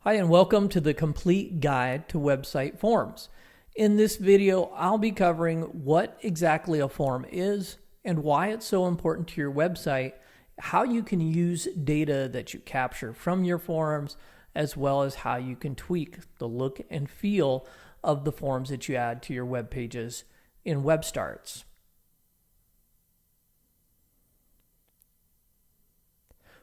Hi, and welcome to the complete guide to website forms. In this video, I'll be covering what exactly a form is and why it's so important to your website, how you can use data that you capture from your forms, as well as how you can tweak the look and feel of the forms that you add to your web pages in WebStarts.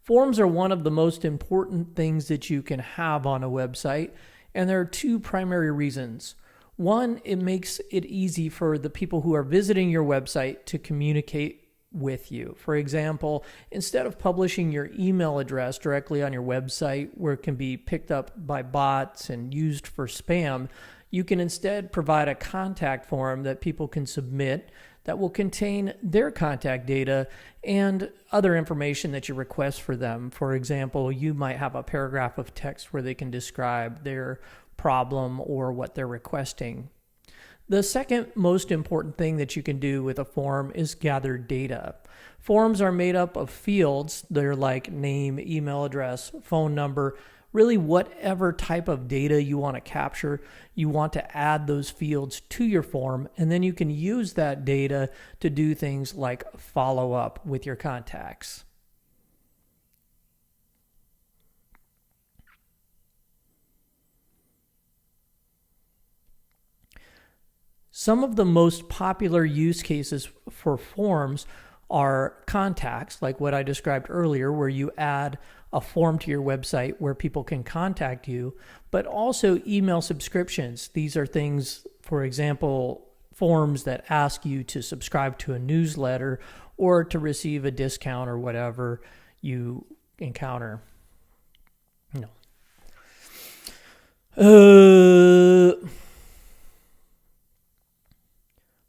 Forms are one of the most important things that you can have on a website, and there are two primary reasons. One, it makes it easy for the people who are visiting your website to communicate with you. For example, instead of publishing your email address directly on your website where it can be picked up by bots and used for spam, you can instead provide a contact form that people can submit that will contain their contact data and other information that you request for them. For example, you might have a paragraph of text where they can describe their problem or what they're requesting. The second most important thing that you can do with a form is gather data. Forms are made up of fields. They're like name, email address, phone number, really whatever type of data you want to capture. You want to add those fields to your form, and then you can use that data to do things like follow up with your contacts. Some of the most popular use cases for forms are contacts, like what I described earlier, where you add a form to your website where people can contact you, but also email subscriptions. These are things, for example, forms that ask you to subscribe to a newsletter or to receive a discount or whatever you encounter.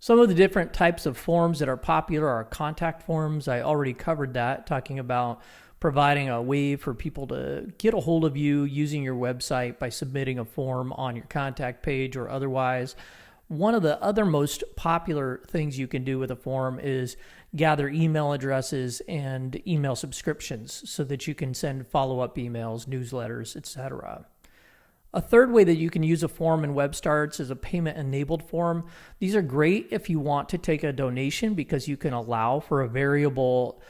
Some of the different types of forms that are popular are contact forms. I already covered that, talking about providing a way for people to get a hold of you using your website by submitting a form on your contact page or otherwise. One of the other most popular things you can do with a form is gather email addresses and email subscriptions so that you can send follow-up emails, newsletters, etc. A third way that you can use a form in WebStarts is a payment-enabled form. These are great if you want to take a donation because you can allow for a variable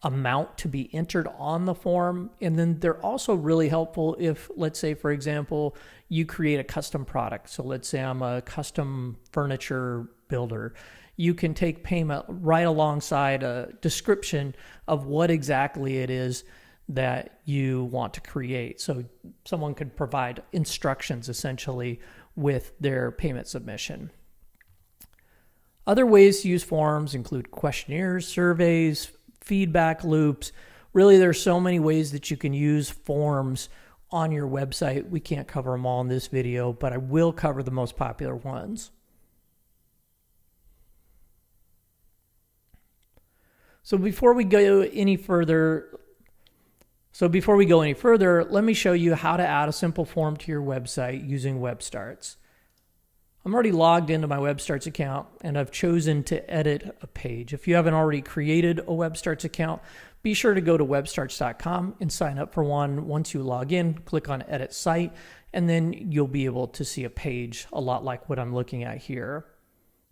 amount to be entered on the form. And then they're also really helpful if, let's say, for example, you create a custom product. So let's say I'm a custom furniture builder. You can take payment right alongside a description of what exactly it is that you want to create. So someone could provide instructions essentially with their payment submission. Other ways to use forms include questionnaires, surveys, feedback loops. Really, there's so many ways that you can use forms on your website. We can't cover them all in this video, but I will cover the most popular ones. So before we go any further, let me show you how to add a simple form to your website using WebStarts. I'm already logged into my WebStarts account and I've chosen to edit a page. If you haven't already created a WebStarts account, be sure to go to webstarts.com and sign up for one. Once you log in, click on Edit Site, and then you'll be able to see a page a lot like what I'm looking at here.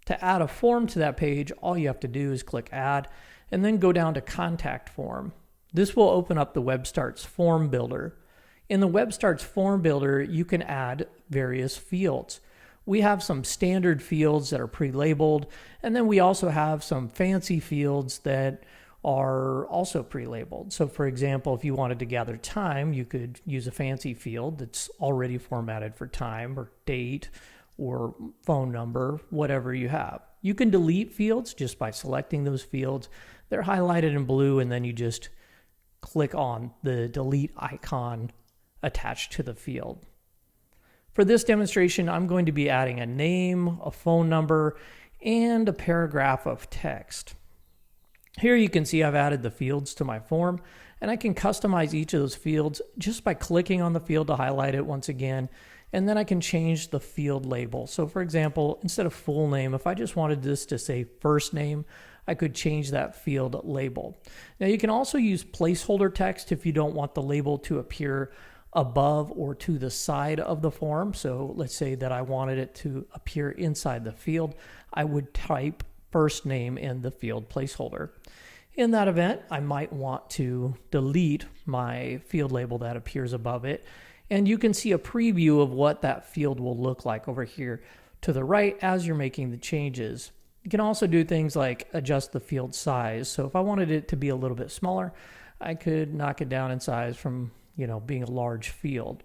To add a form to that page, all you have to do is click Add and then go down to Contact Form. This will open up the WebStarts Form Builder. In the WebStarts Form Builder, you can add various fields. We have some standard fields that are pre-labeled, and then we also have some fancy fields that are also pre-labeled. So for example, if you wanted to gather time, you could use a fancy field that's already formatted for time or date or phone number, whatever you have. You can delete fields just by selecting those fields. They're highlighted in blue, and then you just click on the delete icon attached to the field. For this demonstration, I'm going to be adding a name, a phone number, and a paragraph of text. Here you can see I've added the fields to my form, and I can customize each of those fields just by clicking on the field to highlight it once again, and then I can change the field label. So for example, instead of full name, if I just wanted this to say first name, I could change that field label. Now you can also use placeholder text if you don't want the label to appear above or to the side of the form. So let's say that I wanted it to appear inside the field. I would type first name in the field placeholder. In that event, I might want to delete my field label that appears above it. And you can see a preview of what that field will look like over here to the right as you're making the changes. You can also do things like adjust the field size. So if I wanted it to be a little bit smaller, I could knock it down in size from, being a large field.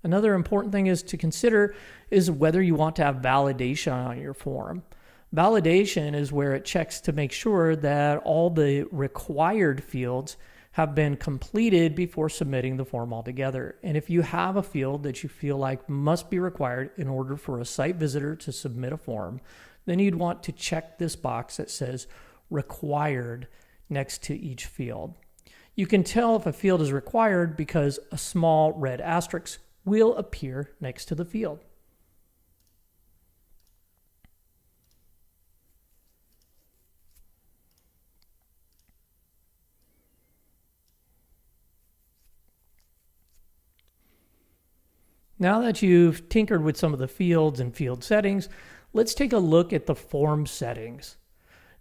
Another important thing is to consider is whether you want to have validation on your form. Validation is where it checks to make sure that all the required fields have been completed before submitting the form altogether. And if you have a field that you feel like must be required in order for a site visitor to submit a form, then you'd want to check this box that says required next to each field. You can tell if a field is required because a small red asterisk will appear next to the field. Now that you've tinkered with some of the fields and field settings, let's take a look at the form settings.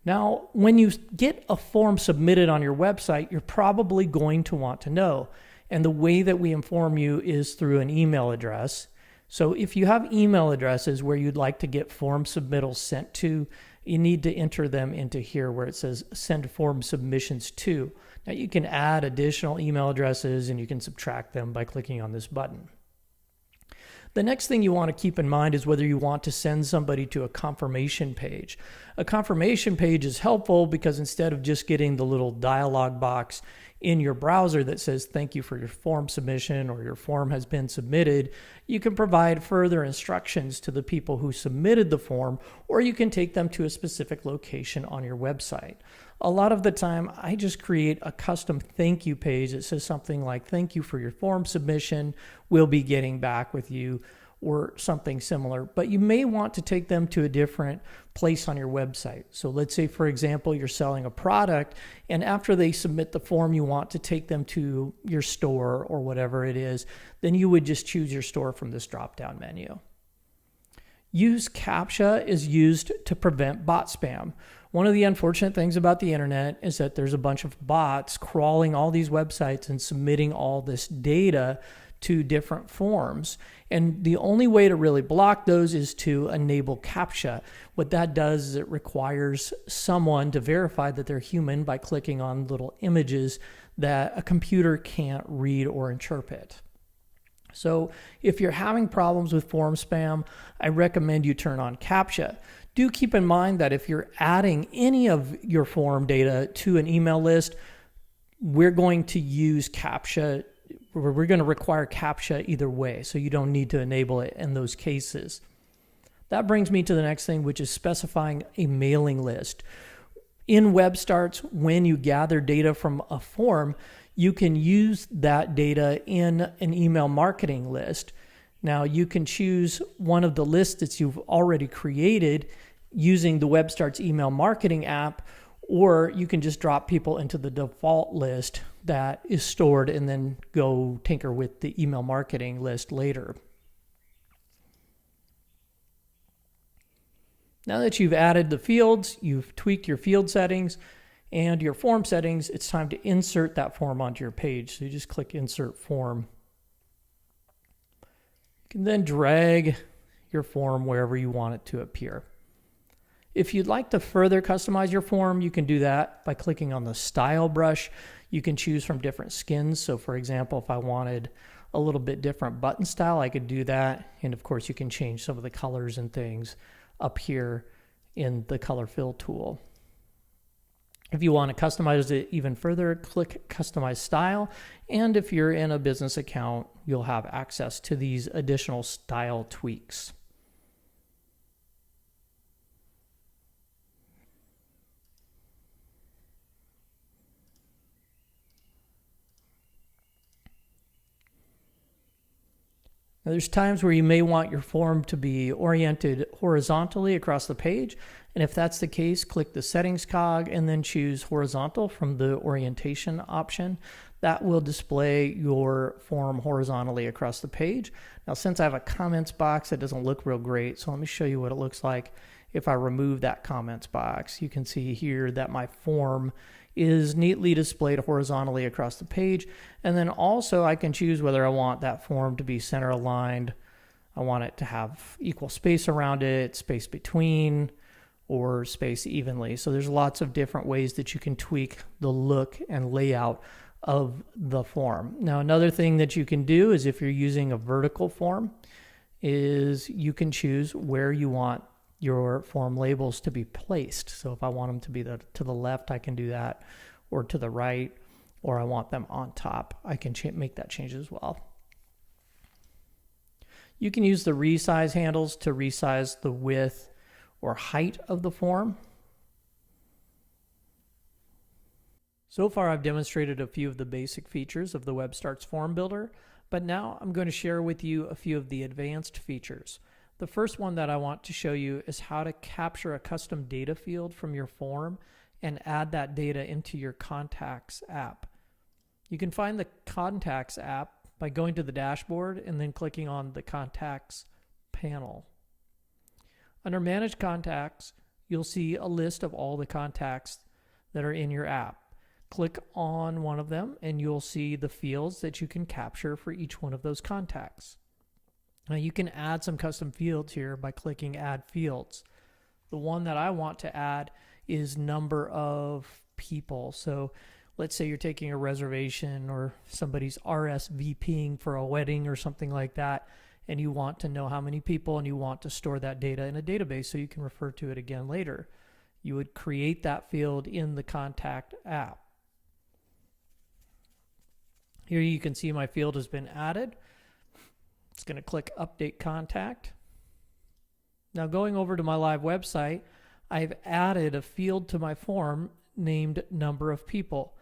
Now, when you get a form submitted on your website, you're probably going to want to know. And the way that we inform you is through an email address. So if you have email addresses where you'd like to get form submittals sent to, you need to enter them into here where it says send form submissions to. Now you can add additional email addresses and you can subtract them by clicking on this button. The next thing you want to keep in mind is whether you want to send somebody to a confirmation page. A confirmation page is helpful because instead of just getting the little dialog box in your browser that says thank you for your form submission or your form has been submitted, you can provide further instructions to the people who submitted the form, or you can take them to a specific location on your website. A lot of the time, I just create a custom thank you page that says something like, thank you for your form submission, we'll be getting back with you, or something similar. But you may want to take them to a different place on your website. So let's say, for example, you're selling a product, and after they submit the form, you want to take them to your store or whatever it is, then you would just choose your store from this drop-down menu. Use CAPTCHA is used to prevent bot spam. One of the unfortunate things about the internet is that there's a bunch of bots crawling all these websites and submitting all this data to different forms. And the only way to really block those is to enable CAPTCHA. What that does is it requires someone to verify that they're human by clicking on little images that a computer can't read or interpret. So if you're having problems with form spam, I recommend you turn on CAPTCHA. Do keep in mind that if you're adding any of your form data to an email list, we're going to use CAPTCHA. We're going to require CAPTCHA either way, so you don't need to enable it in those cases. That brings me to the next thing, which is specifying a mailing list. In WebStarts, when you gather data from a form, you can use that data in an email marketing list. Now, you can choose one of the lists that you've already created using the WebStarts email marketing app, or you can just drop people into the default list that is stored and then go tinker with the email marketing list later. Now that you've added the fields, you've tweaked your field settings and your form settings, it's time to insert that form onto your page. So you just click Insert Form. You can then drag your form wherever you want it to appear. If you'd like to further customize your form, you can do that by clicking on the Style brush. You can choose from different skins. So for example, if I wanted a little bit different button style, I could do that. And of course, you can change some of the colors and things up here in the color fill tool. If you want to customize it even further, click Customize Style. And if you're in a business account, you'll have access to these additional style tweaks. Now, there's times where you may want your form to be oriented horizontally across the page. And if that's the case, click the settings cog and then choose horizontal from the orientation option. that will display your form horizontally across the page. Now, since I have a comments box, it doesn't look real great. So let me show you what it looks like if I remove that comments box. You can see here that my form is neatly displayed horizontally across the page. And then also I can choose whether I want that form to be center aligned. I want it to have equal space around it, space between, or space evenly. So there's lots of different ways that you can tweak the look and layout of the form. Now, another thing that you can do is if you're using a vertical form is you can choose where you want your form labels to be placed. So if I want them to be to the left, I can do that, or to the right, or I want them on top, I can make that change as well. You can use the resize handles to resize the width or height of the form. So far, I've demonstrated a few of the basic features of the WebStarts Form Builder, but now I'm going to share with you a few of the advanced features. The first one that I want to show you is how to capture a custom data field from your form and add that data into your Contacts app. You can find the Contacts app by going to the dashboard and then clicking on the Contacts panel. Under Manage Contacts, you'll see a list of all the contacts that are in your app. Click on one of them and you'll see the fields that you can capture for each one of those contacts. Now you can add some custom fields here by clicking Add Fields. The one that I want to add is number of people. So let's say you're taking a reservation or somebody's RSVPing for a wedding or something like that, and you want to know how many people and you want to store that data in a database so you can refer to it again later. You would create that field in the Contact app. Here you can see my field has been added. It's going to click Update Contact. Now going over to my live website, I've added a field to my form named Number of People.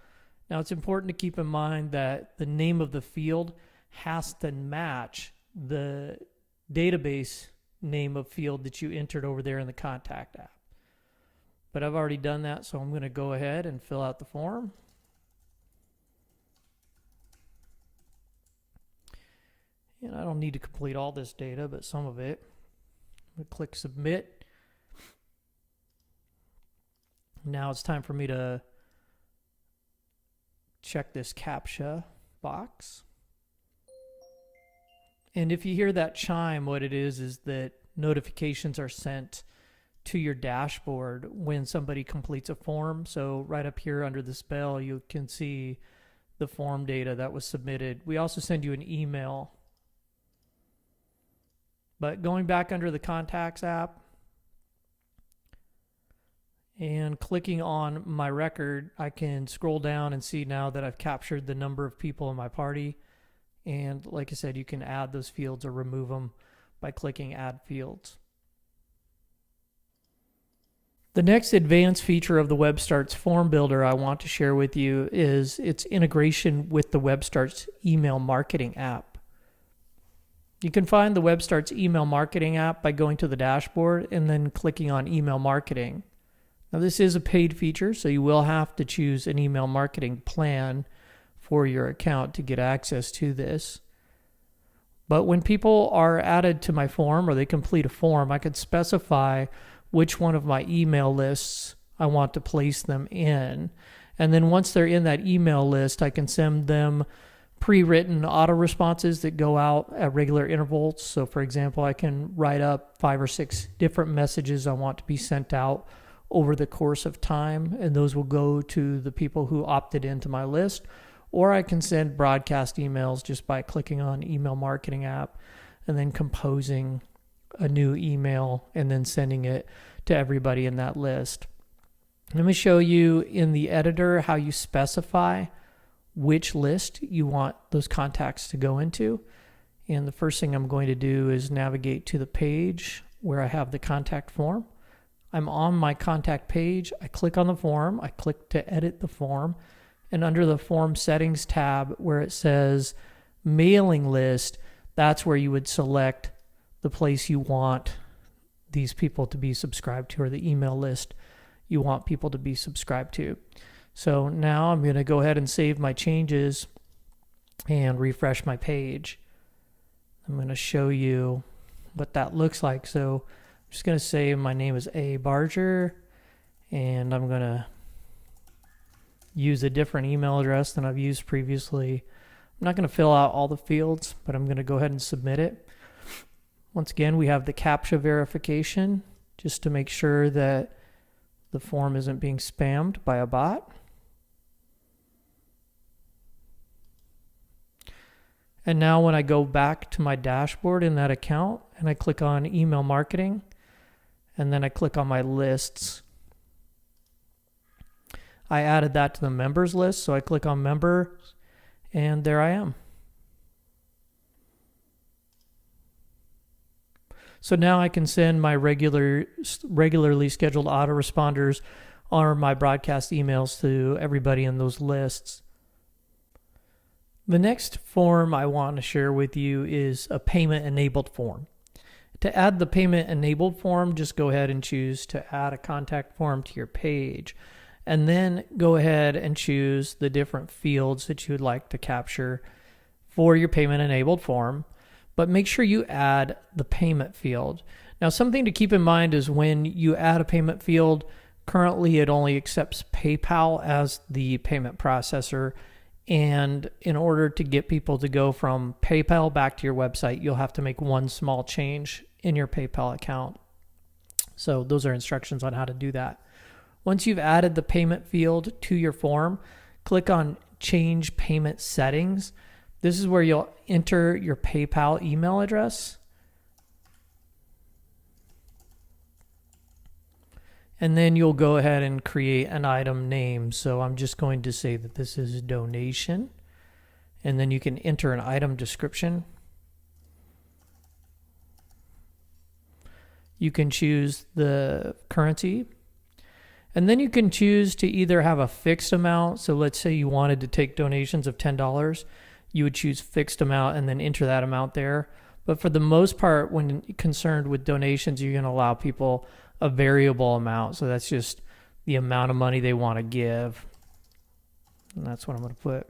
Now it's important to keep in mind that the name of the field has to match the database name of field that you entered over there in the Contact app. But I've already done that, so I'm going to go ahead and fill out the form. And I don't need to complete all this data, but some of it. I'm going to click Submit. Now it's time for me to check this CAPTCHA box. And if you hear that chime, what it is that notifications are sent to your dashboard when somebody completes a form. So right up here under this bell, you can see the form data that was submitted. We also send you an email. But going back under the Contacts app and clicking on my record, I can scroll down and see now that I've captured the number of people in my party. And like I said, you can add those fields or remove them by clicking Add Fields. The next advanced feature of the WebStarts Form Builder I want to share with you is its integration with the WebStarts email marketing app. You can find the WebStarts email marketing app by going to the dashboard and then clicking on Email Marketing. Now this is a paid feature, so you will have to choose an email marketing plan for your account to get access to this. But when people are added to my form or they complete a form, I could specify which one of my email lists I want to place them in. And then once they're in that email list, I can send them pre-written auto responses that go out at regular intervals. So for example, I can write up 5 or 6 different messages I want to be sent out over the course of time, and those will go to the people who opted into my list. Or I can send broadcast emails just by clicking on Email Marketing app and then composing a new email and then sending it to everybody in that list. Let me show you in the editor how you specify which list you want those contacts to go into. And the first thing I'm going to do is navigate to the page where I have the contact form. I'm on my contact page. I click on the form. I click to edit the form. And under the form settings tab where it says mailing list, that's where you would select the place you want these people to be subscribed to, or the email list you want people to be subscribed to. So now I'm going to go ahead and save my changes and refresh my page. I'm going to show you what that looks like. So I'm just going to say my name is A. Barger, and I'm going to use a different email address than I've used previously. I'm not going to fill out all the fields, but I'm going to go ahead and submit it. Once again, we have the CAPTCHA verification just to make sure that the form isn't being spammed by a bot. And now when I go back to my dashboard in that account and I click on email marketing, and then I click on my lists, I added that to the members list. So I click on members, and there I am. So now I can send my regularly scheduled autoresponders or my broadcast emails to everybody in those lists. The next form I want to share with you is a payment-enabled form. To add the payment-enabled form, just go ahead and choose to add a contact form to your page. And then go ahead and choose the different fields that you would like to capture for your payment-enabled form. But make sure you add the payment field. Now, something to keep in mind is when you add a payment field, currently it only accepts PayPal as the payment processor. And in order to get people to go from PayPal back to your website, you'll have to make one small change in your PayPal account. So those are instructions on how to do that. Once you've added the payment field to your form, click on Change Payment Settings. This is where you'll enter your PayPal email address. And then you'll go ahead and create an item name. So I'm just going to say that this is donation. And then you can enter an item description. You can choose the currency. And then you can choose to either have a fixed amount. So let's say you wanted to take donations of $10. You would choose fixed amount and then enter that amount there. But for the most part, when concerned with donations, you're going to allow people a variable amount. So that's just the amount of money they want to give. And that's what I'm going to put.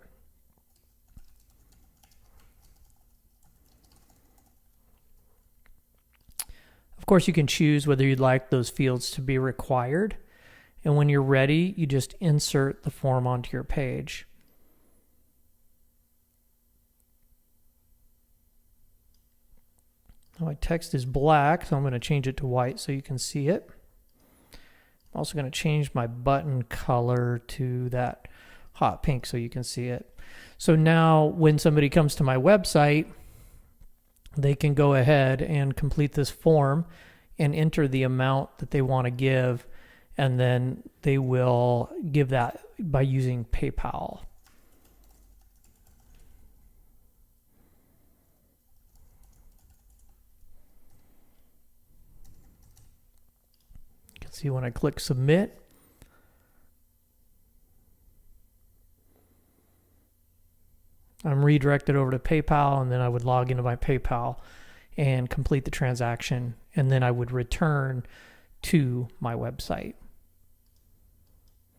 Of course, you can choose whether you'd like those fields to be required. And when you're ready, you just insert the form onto your page. Now my text is black, so I'm going to change it to white so you can see it. I'm also going to change my button color to that hot pink so you can see it. So now when somebody comes to my website, they can go ahead and complete this form and enter the amount that they want to give. And then they will give that by using PayPal. You can see when I click submit, I'm redirected over to PayPal, and then I would log into my PayPal and complete the transaction, and then I would return to my website.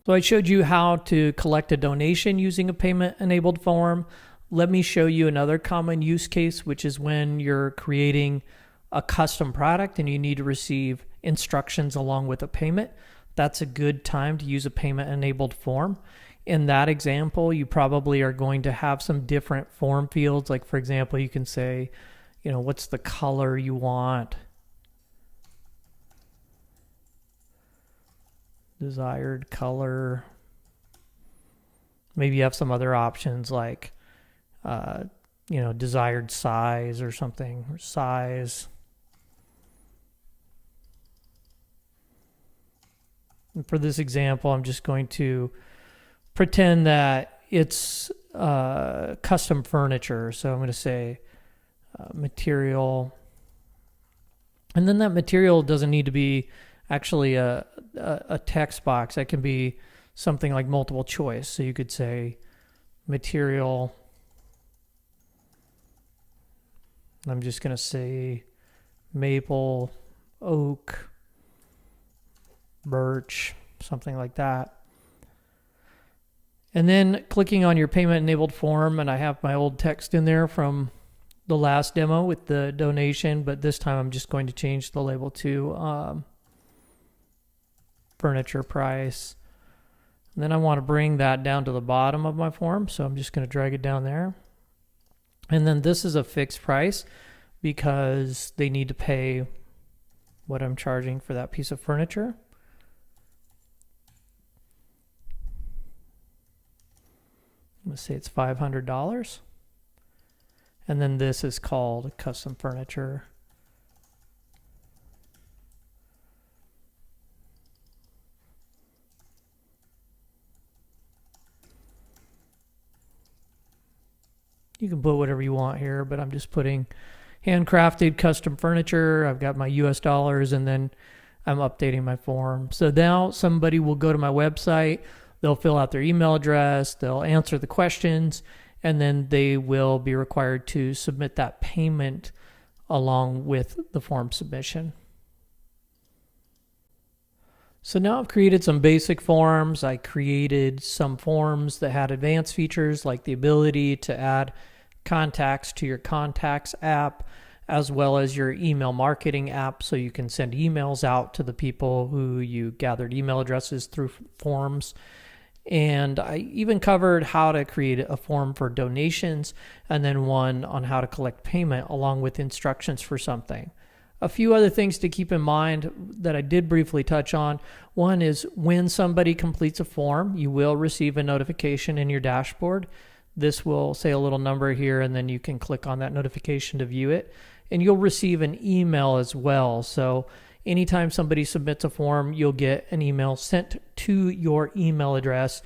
So I showed you how to collect a donation using a payment-enabled form. Let me show you another common use case, which is when you're creating a custom product and you need to receive instructions along with a payment. That's a good time to use a payment-enabled form. In that example, you probably are going to have some different form fields. Like, for example, you can say, what's the color you want? Desired color. Maybe you have some other options like, desired size or something, or size. And for this example, I'm just going to pretend that it's custom furniture. So I'm going to say material. And then that material doesn't need to be actually a text box. That can be something like multiple choice. So you could say material. I'm just going to say maple, oak, birch, something like that. And then clicking on your payment enabled form, and I have my old text in there from the last demo with the donation, but this time I'm just going to change the label to furniture price. And then I want to bring that down to the bottom of my form, so I'm just going to drag it down there. And then this is a fixed price because they need to pay what I'm charging for that piece of furniture. I'm going to say it's $500. And then this is called custom furniture. You can put whatever you want here, but I'm just putting handcrafted custom furniture. I've got my US dollars, and then I'm updating my form. So now somebody will go to my website, they'll fill out their email address, they'll answer the questions, and then they will be required to submit that payment along with the form submission. So now I've created some basic forms. I created some forms that had advanced features like the ability to add contacts to your contacts app, as well as your email marketing app, so you can send emails out to the people who you gathered email addresses through forms. And I even covered how to create a form for donations, and then one on how to collect payment along with instructions for something. A few other things to keep in mind that I did briefly touch on. One is when somebody completes a form, you will receive a notification in your dashboard. This will say a little number here, and then you can click on that notification to view it. And you'll receive an email as well. So anytime somebody submits a form, you'll get an email sent to your email address.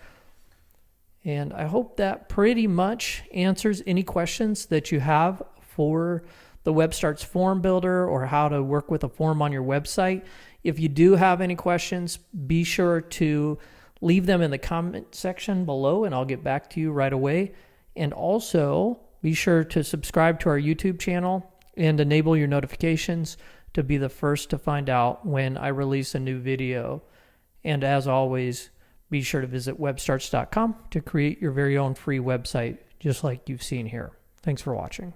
And I hope that pretty much answers any questions that you have for the WebStarts form builder or how to work with a form on your website. If you do have any questions, be sure to leave them in the comment section below, and I'll get back to you right away. And also be sure to subscribe to our YouTube channel and enable your notifications to be the first to find out when I release a new video. And as always, be sure to visit webstarts.com to create your very own free website, just like you've seen here. Thanks for watching.